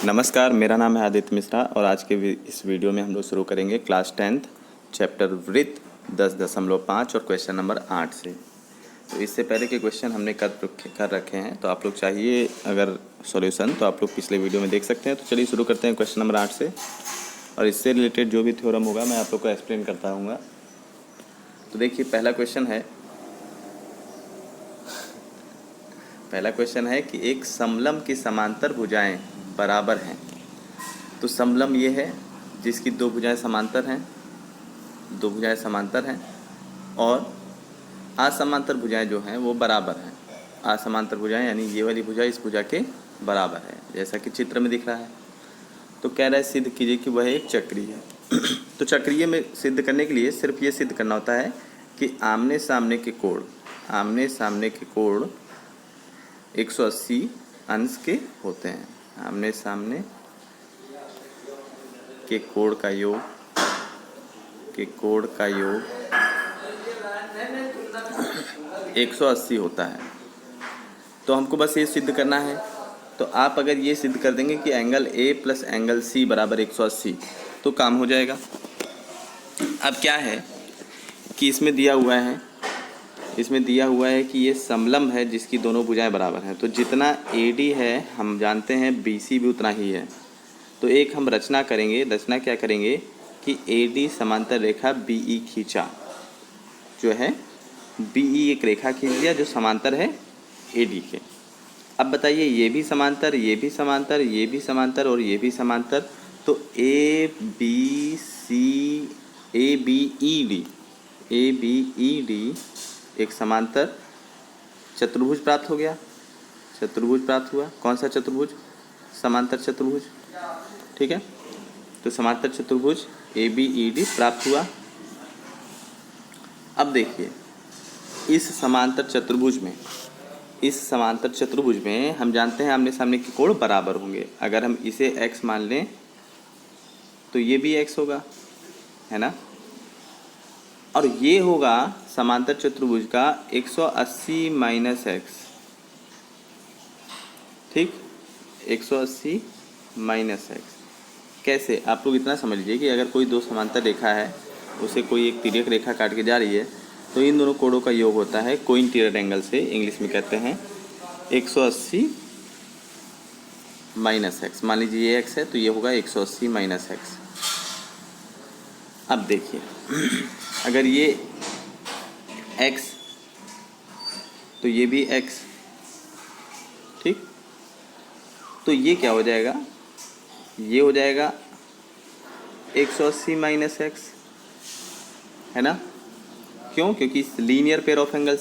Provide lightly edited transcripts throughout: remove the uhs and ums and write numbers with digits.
नमस्कार, मेरा नाम है आदित्य मिश्रा और आज के इस वीडियो में हम लोग शुरू करेंगे क्लास 10th चैप्टर वृत्त 10.5 और क्वेश्चन नंबर 8 से। तो इससे पहले के क्वेश्चन हमने कर रखे हैं, तो आप लोग चाहिए अगर सॉल्यूशन तो आप लोग पिछले वीडियो में देख सकते हैं। तो चलिए शुरू करते हैं क्वेश्चन नंबर 8 से, और इससे रिलेटेड जो भी थ्योरम होगा मैं आप लोग को एक्सप्लेन करता हूँगा। तो देखिए पहला क्वेश्चन है कि एक समलंब की समांतर भुजाएं बराबर हैं। तो समलंब ये है जिसकी दो भुजाएं समांतर हैं और असमांतर भुजाएं जो हैं वो बराबर हैं। असमांतर भुजाएं यानी ये वाली भुजा इस भुजा के बराबर है, जैसा कि चित्र में दिख रहा है। तो कह रहा है सिद्ध कीजिए कि वह एक चक्रीय है। तो चक्रीय में सिद्ध करने के लिए सिर्फ ये सिद्ध करना होता है कि आमने सामने के कोण 180 अंश के होते हैं। आमने सामने के कोण का योग 180 होता है। तो हमको बस ये सिद्ध करना है। तो आप अगर ये सिद्ध कर देंगे कि angle A plus angle C बराबर 180 तो काम हो जाएगा। अब क्या है कि इसमें दिया हुआ है कि ये समलंब है जिसकी दोनों भुजाएं बराबर हैं। तो जितना AD है हम जानते हैं BC भी उतना ही है। तो एक हम रचना क्या करेंगे कि AD समांतर रेखा BE खींचा, जो है BE एक रेखा खींच दिया जो समांतर है AD के। अब बताइए ये भी समांतर और ये भी समांतर। तो ABED एक समांतर चतुर्भुज प्राप्त हो गया। कौन सा चतुर्भुज? समांतर चतुर्भुज, ठीक है। तो समांतर चतुर्भुज ABED प्राप्त हुआ। अब देखिए इस समांतर चतुर्भुज में हम जानते हैं आमने सामने के कोण बराबर होंगे। अगर हम इसे x मान लें तो ये भी x होगा, है ना। और ये होगा समांतर चतुर्भुज का 180 माइनस x, ठीक, 180 माइनस x। कैसे? आप लोग इतना समझ लीजिए कि अगर कोई दो समांतर रेखा है, उसे कोई एक तिर्यक रेखा काट के जा रही है, तो इन दोनों कोणों का योग होता है कोइंटीरियर एंगल से, इंग्लिश में कहते हैं 180 माइनस x। मान लीजिए ये x है तो ये होगा 180 माइनस x। अब देखिए अगर ये x तो ये भी x, ठीक। तो ये क्या हो जाएगा? ये हो जाएगा 180 माइनस x, है ना। क्यों? क्योंकि लीनियर पेयर ऑफ एंगल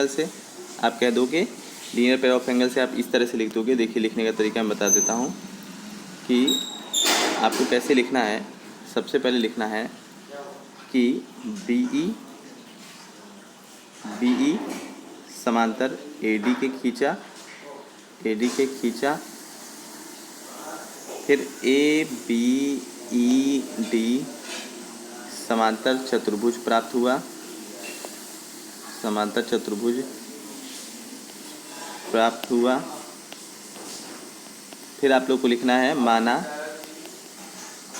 से आप कह दोगे, लीनियर पेयर ऑफ एंगल से आप इस तरह से लिख दोगे। देखिए लिखने का तरीका मैं बता देता हूँ कि आपको कैसे लिखना है। सबसे पहले लिखना है कि BE समांतर AD के खींचा, फिर ABED समांतर चतुर्भुज प्राप्त हुआ। फिर आप लोग को लिखना है माना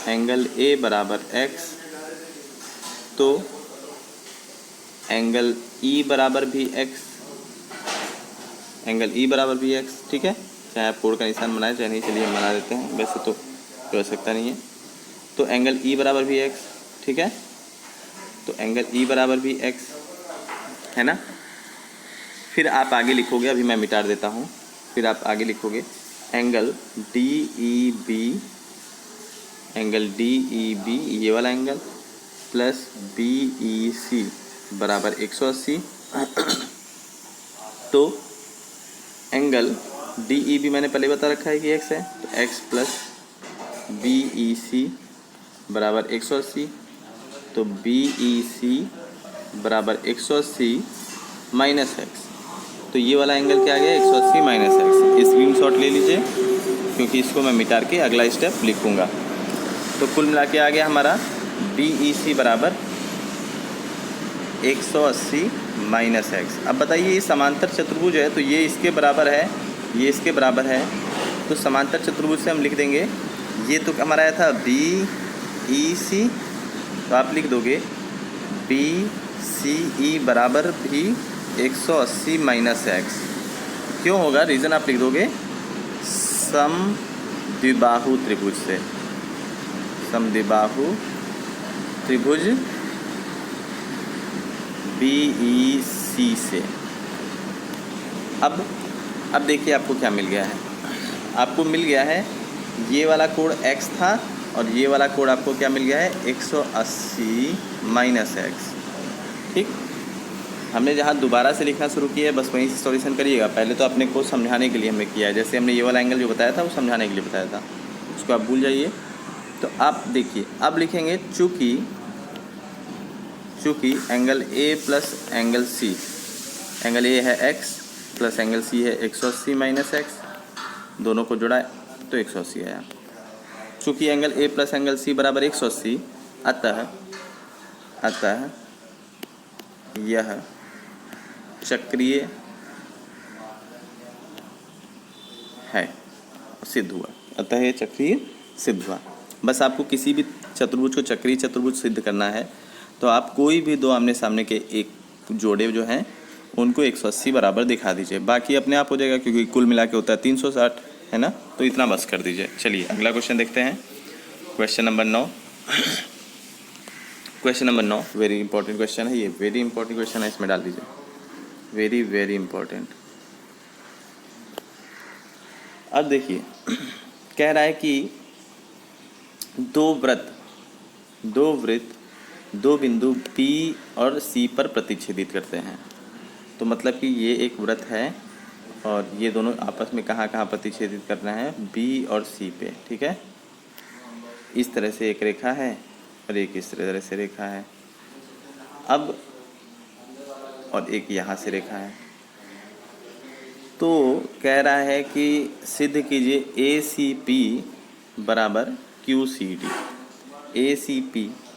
एंगल A बराबर x, तो एंगल E बराबर भी x, ठीक है। चाहे आप कोण का निशान बनाए चाहे नहीं, चलिए हम बना देते हैं, वैसे तो कोई आवश्यकता नहीं है। तो एंगल E बराबर भी x, ठीक है। तो एंगल E बराबर भी x, है ना। फिर आप आगे लिखोगे, अभी मैं मिटा देता हूँ। फिर आप आगे लिखोगे एंगल DEB ये वाला एंगल प्लस BEC बराबर 180। तो एंगल DEB मैंने पहले बता रखा है कि x है, तो x प्लस BEC बराबर 180। तो BEC बराबर 180 माइनस x। तो ये वाला एंगल क्या आ गया? 180 माइनस x। स्क्रीनशॉट ले लीजिए क्योंकि इसको मैं मिटा के अगला स्टेप लिखूँगा। तो कुल मिला के आ गया हमारा BEC बराबर 180 माइनस x। अब बताइए ये समांतर चतुर्भुज है तो ये इसके बराबर है, ये इसके बराबर है, तो समांतर चतुर्भुज से हम लिख देंगे, ये तो हमारा आया था बी ई सी, तो आप लिख दोगे बी सी ई बराबर भी 180 माइनस एक्स। क्यों होगा, रीज़न आप लिख दोगे समद्विबाहु त्रिभुज से, समद्विबाहु त्रिभुज बी ई सी से। अब देखिए आपको क्या मिल गया है, आपको मिल गया है ये वाला कोण x था और ये वाला कोण आपको क्या मिल गया है 180 माइनस एक्स। ठीक, हमने जहाँ दोबारा से लिखना शुरू किया है बस वहीं से सॉल्यूशन करिएगा। पहले तो अपने को समझाने के लिए हमने किया है, जैसे हमने ये वाला एंगल जो बताया था वो समझाने के लिए बताया था, उसको आप भूल जाइए। तो आप देखिए अब लिखेंगे चूँकि angle A plus angle C, angle A है x प्लस एंगल C है 180 माइनस एक्स, दोनों को जोड़ा तो 180 आया। चूँकि angle A plus angle C बराबर 180, अतः यह चक्रीय है, सिद्ध हुआ। अतः यह चक्रीय सिद्ध हुआ। बस आपको किसी भी चतुर्भुज को चक्रीय चतुर्भुज सिद्ध करना है तो आप कोई भी दो आमने सामने के एक जोड़े जो हैं उनको 180 बराबर दिखा दीजिए, बाकी अपने आप हो जाएगा क्योंकि कुल मिला के होता है 360, है ना। तो इतना बस कर दीजिए। चलिए अगला क्वेश्चन देखते हैं, question number 9। Question number 9 very important question है, ये वेरी इंपॉर्टेंट क्वेश्चन है, इसमें डाल दीजिए, वेरी वेरी इंपॉर्टेंट। अब देखिए कह रहा है कि दो वृत्त दो बिंदु P और C पर प्रतिच्छेदित करते हैं। तो मतलब कि ये एक वृत्त है और ये दोनों आपस में कहाँ प्रतिच्छेदित कर रहे हैं, B और C पे। ठीक है, इस तरह से एक रेखा है और एक इस तरह से रेखा है, अब और एक यहाँ से रेखा है। तो कह रहा है कि सिद्ध कीजिए ACP बराबर QCD।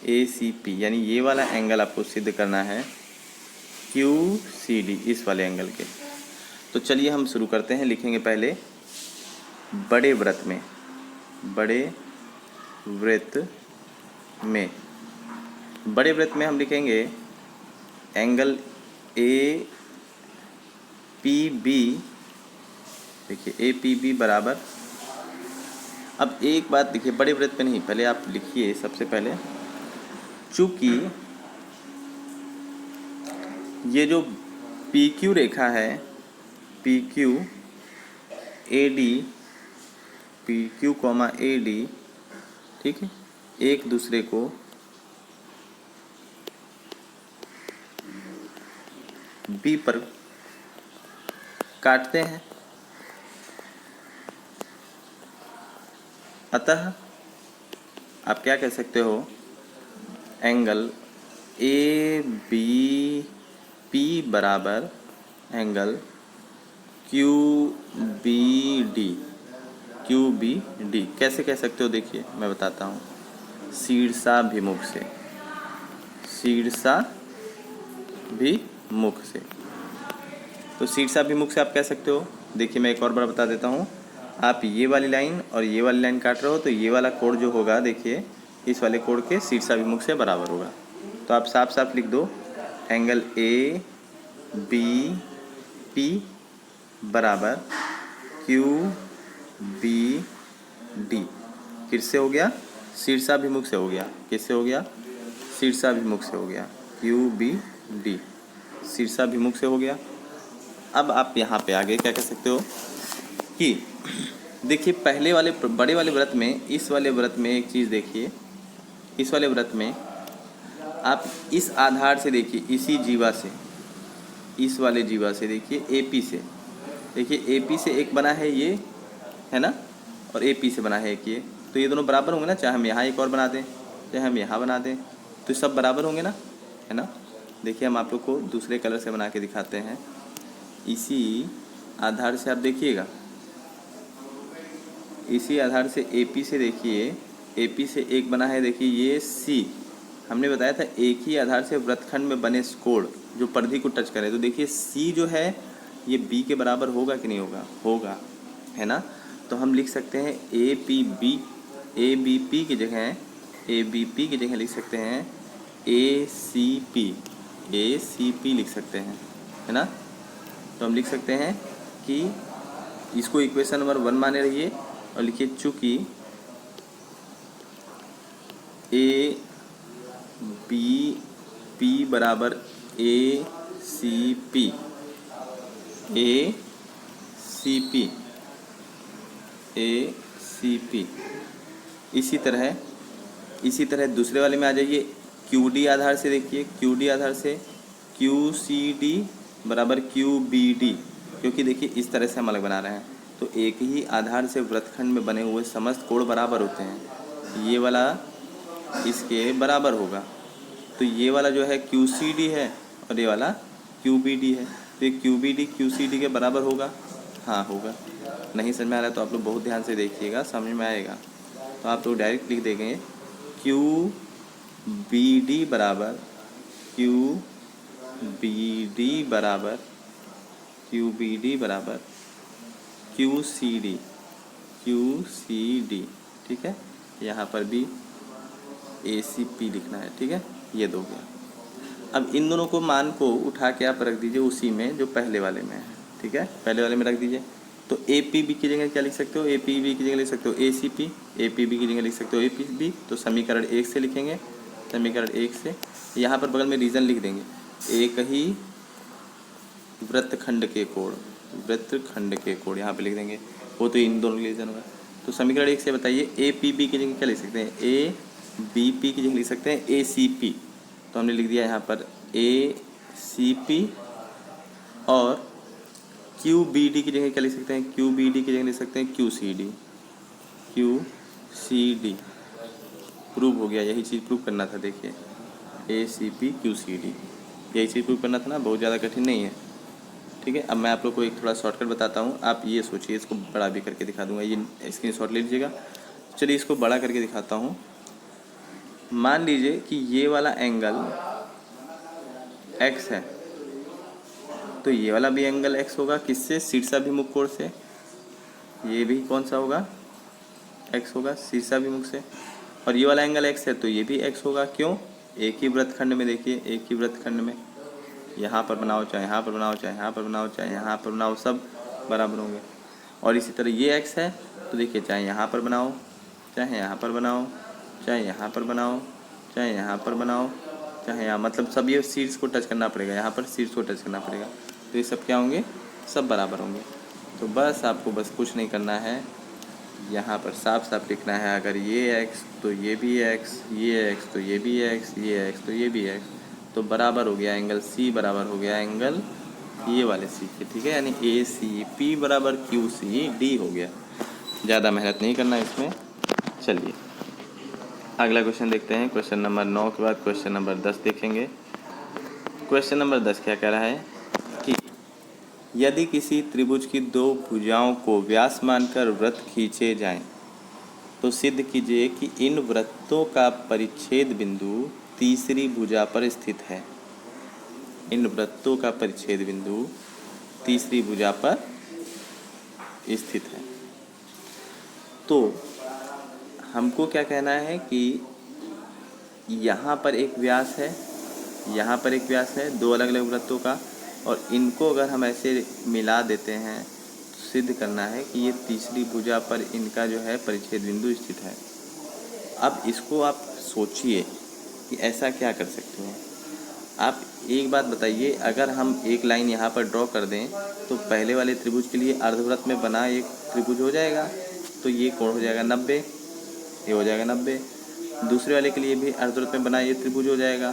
ACP यानी ये वाला एंगल आपको सिद्ध करना है QCD, इस वाले एंगल के। तो चलिए हम शुरू करते हैं। लिखेंगे पहले बड़े वृत्त में हम लिखेंगे एंगल APB। देखिए APB बराबर, अब एक बात देखिए, बड़े वृत्त में नहीं, पहले आप लिखिए सबसे पहले, चूँकि ये जो PQ रेखा है, PQ AD, ठीक है, एक दूसरे को B पर काटते हैं, अतः आप क्या कह सकते हो, एंगल ABP बराबर एंगल QBD। कैसे कह सकते हो, देखिए मैं बताता हूँ, शीर्षाभिमुख से। तो शीर्षाभिमुख से आप कह सकते हो, देखिए मैं एक और बार बता देता हूँ, आप ये वाली लाइन और ये वाली लाइन काट रहे हो तो ये वाला कोण जो होगा, देखिए इस वाले कोण के शीर्षाभिमुख से बराबर होगा। तो आप साफ साफ लिख दो एंगल ABP बराबर QBD। किससे हो गया, शीर्षाभिमुख से हो गया। किससे हो गया, शीर्षाभिमुख से हो गया, QBD शीर्षाभिमुख से हो गया। अब आप यहाँ पे आगे क्या कह सकते हो कि देखिए पहले वाले बड़े वाले वृत्त में, इस वाले वृत्त में एक चीज़ देखिए, इस वाले वृत्त में आप इस आधार से देखिए, इसी जीवा से, इस वाले जीवा से देखिए, AP से देखिए, AP से एक बना है ये, है ना, और AP से बना है एक ये, तो ये दोनों बराबर होंगे ना, चाहे हम यहाँ एक और बना दें चाहे हम यहाँ बना दें, तो सब बराबर होंगे ना, है ना। देखिए हम आप लोग को दूसरे कलर से बना के दिखाते हैं। इसी आधार से आप देखिएगा, इसी आधार से AP से देखिए, AP से एक बना है, देखिए ये C, हमने बताया था एक ही आधार से वृत्तखंड में बने कोण जो परिधि को टच करे, तो देखिए C जो है ये B के बराबर होगा कि नहीं होगा, होगा, है ना। तो हम लिख सकते हैं ए बी पी की जगह लिख सकते हैं ए सी पी लिख सकते हैं, है ना। तो हम लिख सकते हैं कि इसको इक्वेशन नंबर 1 माने रहिए और लिखिए चूँकि ए बी पी बराबर ए सी पी इसी तरह दूसरे वाले में आ जाइए। क्यू डी आधार से देखिए, क्यू सी डी बराबर क्यू बी डी, क्योंकि देखिए इस तरह से हम अलग बना रहे हैं तो एक ही आधार से वृत्तखंड में बने हुए समस्त कोण बराबर होते हैं। ये वाला इसके बराबर होगा, तो ये वाला जो है क्यू सी डी है और ये वाला क्यू बी डी है, तो ये Q B D Q C D के बराबर होगा। हाँ होगा। नहीं समझ में आ रहा है तो आप लोग बहुत ध्यान से देखिएगा, समझ में आएगा। तो आप लोग डायरेक्ट लिख देंगे क्यू बी डी बराबर क्यू सी डी, ठीक है। यहाँ पर भी ए सी पी लिखना है, ठीक है। ये दो गया। अब इन दोनों को मान को उठा के आप रख दीजिए उसी में जो पहले वाले में है, ठीक है। पहले वाले में रख दीजिए। तो ए पी बी की जगह क्या लिख सकते हो, ए पी बी की जगह लिख सकते हो A C P, A P B की जगह लिख सकते हो ए पी बी। तो समीकरण 1 से लिखेंगे, समीकरण 1 से यहाँ पर बगल में रीजन लिख देंगे, एक ही वृत्तखंड के कोण यहाँ पे लिख देंगे, वो तो इन दोनों रीजन होगा। तो समीकरण 1 से बताइए ए पी बी की जगह क्या लिख सकते हैं, ए बी पी की जगह लिख सकते हैं ए सी पी। तो हमने लिख दिया यहाँ पर ए सी पी, और क्यू बी डी की जगह क्या लिख सकते हैं, क्यू बी डी की जगह लिख सकते हैं क्यू सी डी। प्रूव हो गया, यही चीज़ प्रूव करना था। देखिए A C P Q C D, यही चीज़ प्रूव करना था ना, बहुत ज़्यादा कठिन नहीं है, ठीक है। अब मैं आप लोग को एक थोड़ा शॉर्टकट बताता हूँ, आप ये सोचिए, इसको बड़ा भी करके दिखा दूंगा, ये स्क्रीनशॉट ले लीजिएगा। चलिए इसको बड़ा करके दिखाता हूँ। मान लीजिए कि ये वाला एंगल x है, तो ये वाला भी एंगल x होगा, किससे, शीर्षाभिमुख कोण से। ये भी कौन सा होगा, x होगा शीर्षाभिमुख से। और ये वाला एंगल x है तो ये भी x होगा। क्यों, एक ही वृत्तखंड में, देखिए एक ही वृत्तखंड में, यहाँ पर बनाओ चाहे यहाँ पर बनाओ, चाहे यहाँ पर बनाओ चाहे यहाँ पर बनाओ, सब बराबर होंगे। और इसी तरह ये x है तो देखिए चाहे यहाँ पर बनाओ, चाहे यहाँ पर बनाओ, चाहे यहाँ पर बनाओ, चाहे यहाँ पर बनाओ, चाहे यहाँ, मतलब सब ये शीर्ष को टच करना पड़ेगा, यहाँ पर शीर्ष को टच करना पड़ेगा, तो ये सब क्या होंगे, सब बराबर होंगे। तो बस आपको बस कुछ नहीं करना है, यहाँ पर साफ साफ लिखना है, अगर ये x तो ये भी x, ये x तो ये भी x, ये x तो ये भी x, तो बराबर हो गया एंगल C, बराबर हो गया एंगल ये वाले C के, ठीक है। यानी ए सी पी बराबर क्यू सी डी हो गया। ज़्यादा मेहनत नहीं करना इसमें। चलिए अगला क्वेश्चन देखते हैं। क्वेश्चन नंबर 9 के बाद क्वेश्चन नंबर 10 देखेंगे। क्वेश्चन नंबर 10 क्या कह रहा है कि यदि किसी त्रिभुज की दो भुजाओं को व्यास मानकर वृत्त खींचे जाएं, तो सिद्ध कीजिए कि इन वृत्तों का परिच्छेद बिंदु तीसरी भुजा पर स्थित है। इन वृत्तों का परिच्छेद बिंदु तीसरी भुजा पर स्थित है। तो हमको क्या कहना है कि यहाँ पर एक व्यास है, यहाँ पर एक व्यास है, दो अलग अलग वृत्तों का, और इनको अगर हम ऐसे मिला देते हैं तो सिद्ध करना है कि ये तीसरी भुजा पर इनका जो है परिच्छेद बिंदु स्थित है। अब इसको आप सोचिए कि ऐसा क्या कर सकते हैं। आप एक बात बताइए, अगर हम एक लाइन यहाँ पर ड्रॉ कर दें तो पहले वाले त्रिभुज के लिए अर्धवृत्त में बना एक त्रिभुज हो जाएगा, तो ये कोण हो जाएगा 90, ये हो जाएगा 90। दूसरे वाले के लिए भी अर्धवृत्त में बना ये त्रिभुज हो जाएगा,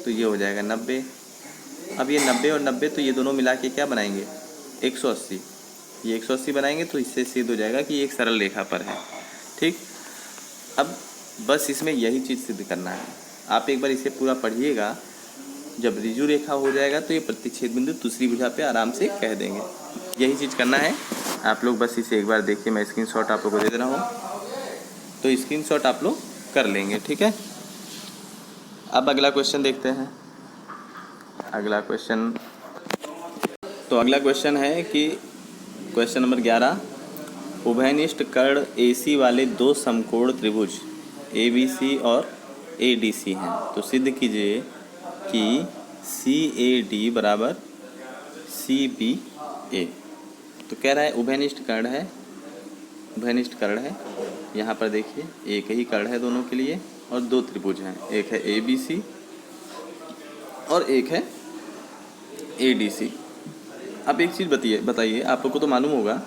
तो ये हो जाएगा 90। अब ये 90 और 90 तो ये दोनों मिला के क्या बनाएंगे, 180। ये 180 बनाएंगे तो इससे सिद्ध हो जाएगा कि ये एक सरल रेखा पर है, ठीक। अब बस इसमें यही चीज़ सिद्ध करना है। आप एक बार इसे पूरा पढ़िएगा, जब ऋजु रेखा हो जाएगा तो ये प्रतिच्छेद बिंदु दूसरी भुजा पे आराम से कह देंगे। यही चीज़ करना है। आप लोग बस इसे एक बार देखिए, मैं स्क्रीनशॉट आप लोग को दे दे रहा हूँ, तो स्क्रीनशॉट आप लोग कर लेंगे, ठीक है। अब अगला क्वेश्चन देखते हैं। अगला क्वेश्चन है कि क्वेश्चन नंबर 11, उभयनिष्ठ कर्ण AC वाले दो समकोण त्रिभुज ABC और ADC हैं, तो सिद्ध कीजिए कि CAD बराबर CBA। तो कह रहा है उभयनिष्ठ कर्ण है, उभयनिष्ठ कर्ण है। यहाँ पर देखिए एक ही कर्ण है दोनों के लिए और दो त्रिभुज हैं, एक है ABC और एक है ADC। अब एक चीज़ बताइए, आप लोग को तो मालूम होगा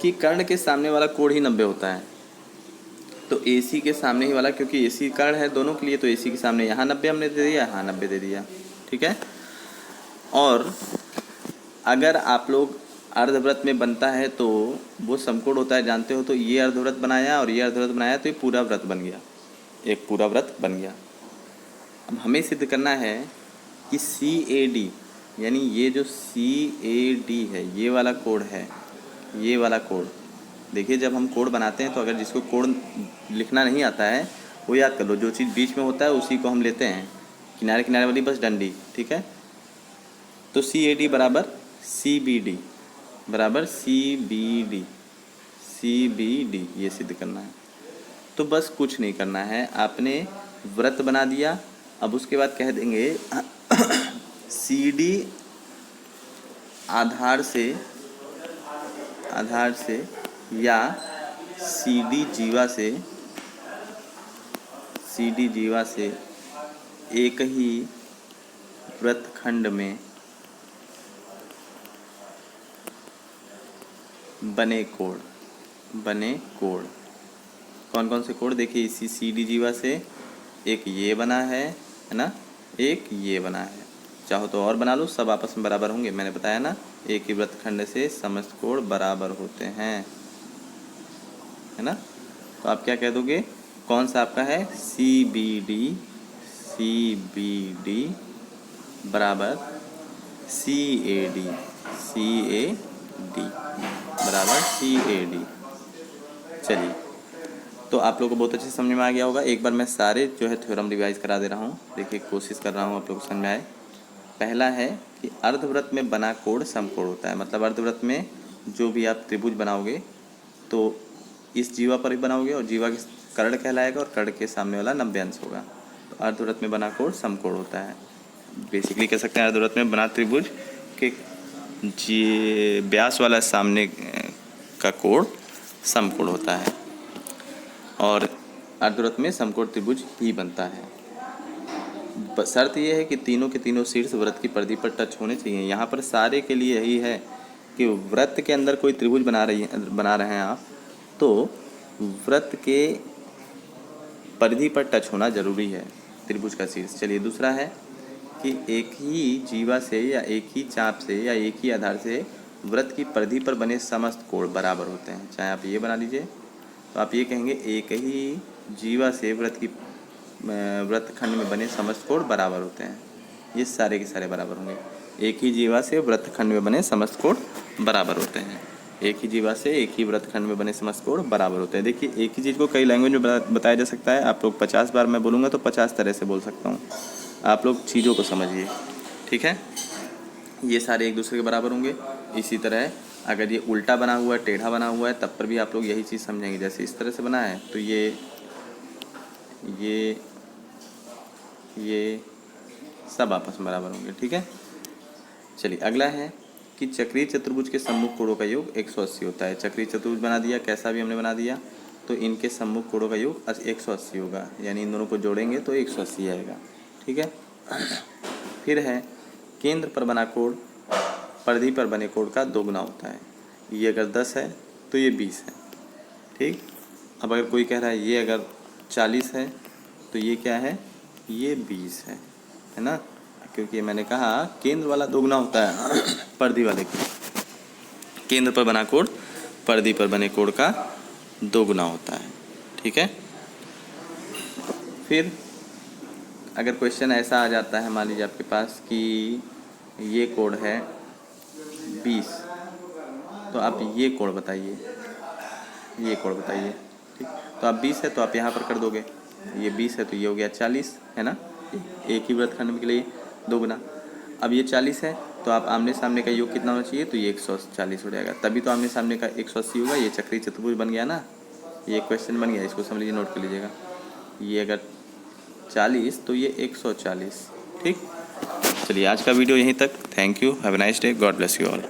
कि कर्ण के सामने वाला कोण ही 90 होता है, तो AC के सामने ही वाला, क्योंकि AC कर्ण है दोनों के लिए, तो AC के सामने यहाँ 90 हमने दे दिया, यहाँ 90 दे दिया, ठीक है। और अगर आप लोग अर्धवृत्त में बनता है तो वो समकोण होता है, जानते हो, तो ये अर्धवृत्त बनाया और ये अर्धवृत्त बनाया तो ये पूरा वृत्त बन गया, एक पूरा वृत्त बन गया। अब हमें सिद्ध करना है कि CAD यानी ये जो CAD है, ये वाला कोण है, ये वाला कोण। देखिए जब हम कोण बनाते हैं तो अगर जिसको कोण लिखना नहीं आता है वो याद कर लो, जो चीज़ बीच में होता है उसी को हम लेते हैं, किनारे किनारे वाली बस डंडी, ठीक है। तो CAD बराबर CBD बराबर CBD, ये सिद्ध करना है। तो बस कुछ नहीं करना है, आपने वृत्त बना दिया। अब उसके बाद कह देंगे CD आधार से या CD जीवा से एक ही वृत्तखंड में बने कोण। कौन कौन से कोण देखिए, इसी CD जीवा से एक ये बना है ना, एक ये बना है, चाहो तो और बना लो, सब आपस में बराबर होंगे। मैंने बताया ना, एक ही वृत्तखंड से समस्त कोण बराबर होते हैं, है ना। तो आप क्या कह दोगे, कौन सा आपका है, CBD बराबर CAD बराबर CAD। चलिए, तो आप लोगों को बहुत अच्छे से समझ में आ गया होगा। एक बार मैं सारे जो है थ्योरम रिवाइज करा दे रहा हूँ, देखिए कोशिश कर रहा हूँ आप लोग को समझ में आए। पहला है कि अर्धवृत्त में बना कोण समकोण होता है, मतलब अर्धवृत्त में जो भी आप त्रिभुज बनाओगे तो इस जीवा पर ही बनाओगे और जीवा के कर्ण कहलाएगा और कर्ण के सामने वाला 90 अंश होगा, तो अर्धवृत्त में बना कोण समकोण होता है। बेसिकली कह सकते हैं अर्धवृत्त में बना त्रिभुज के व्यास वाला सामने का कोण समकोण होता है और अर्धवृत्त में समकोण त्रिभुज ही बनता है। शर्त यह है कि तीनों के तीनों शीर्ष वृत्त की परिधि पर टच होने चाहिए। यहाँ पर सारे के लिए यही है कि वृत्त के अंदर कोई त्रिभुज बना रहे हैं आप, तो वृत्त के परिधि पर टच होना जरूरी है त्रिभुज का शीर्ष। चलिए, दूसरा है कि एक ही जीवा से या एक ही चाप से या एक ही आधार से वृत्त की परिधि पर बने समस्त कोण बराबर होते हैं। चाहे आप ये बना लीजिए, तो आप ये कहेंगे एक ही जीवा से वृत्तखंड में बने समस्त कोण बराबर होते हैं। ये सारे के सारे बराबर होंगे। एक ही जीवा से वृत्तखंड में बने समस्त कोण बराबर होते हैं। एक ही जीवा से एक ही वृत्तखंड में बने समस्त कोण बराबर होते हैं। देखिए, एक ही चीज़ को कई लैंग्वेज में बताया जा सकता है। आप लोग 50 बार मैं बोलूँगा तो 50 तरह से बोल सकता हूँ। आप लोग चीज़ों को समझिए, ठीक है। ये सारे एक दूसरे के बराबर होंगे। इसी तरह अगर ये उल्टा बना हुआ है, टेढ़ा बना हुआ है, तब पर भी आप लोग यही चीज़ समझेंगे। जैसे इस तरह से बना है तो ये सब आपस में बराबर होंगे, ठीक है। चलिए, अगला है कि चक्रीय चतुर्भुज के सम्मुख कोणों का योग 180 होता है। चक्रीय चतुर्भुज बना दिया, कैसा भी हमने बना दिया, तो इनके सम्मुख कोणों का योग 180 होगा, यानी इन दोनों को जोड़ेंगे तो 180 आएगा, ठीक है। फिर है केंद्र पर बना कोण परिधि पर बने कोण का 2 गुना होता है। ये अगर 10 है तो ये 20 है, ठीक। अब अगर कोई कह रहा है ये अगर 40 है तो ये क्या है, ये 20 है ना, क्योंकि मैंने कहा केंद्र वाला 2 गुना होता है परिधि वाले के। केंद्र पर बना कोण परिधि पर बने कोण का 2 गुना होता है, ठीक है। फिर अगर क्वेश्चन ऐसा आ जाता है, मान लीजिए आपके पास कि ये कोण है 20, तो आप ये कोण बताइए, ठीक। तो आप 20 है तो आप यहाँ पर कर दोगे, ये 20 है तो ये हो गया 40, है ना। एक ही वृत्तखंड के लिए 2 गुना। अब ये 40 है तो आप आमने सामने का योग कितना होना चाहिए, तो ये 140 हो जाएगा, तभी तो आमने सामने का 180 होगा। ये चक्रीय चतुर्भुज बन गया ना, ये क्वेश्चन बन गया, इसको समझ लीजिए, नोट कर लीजिएगा। ये अगर 40 तो ये 140। ठीक, चलिए आज का वीडियो यहीं तक। Thank you, have a nice day, God bless you all.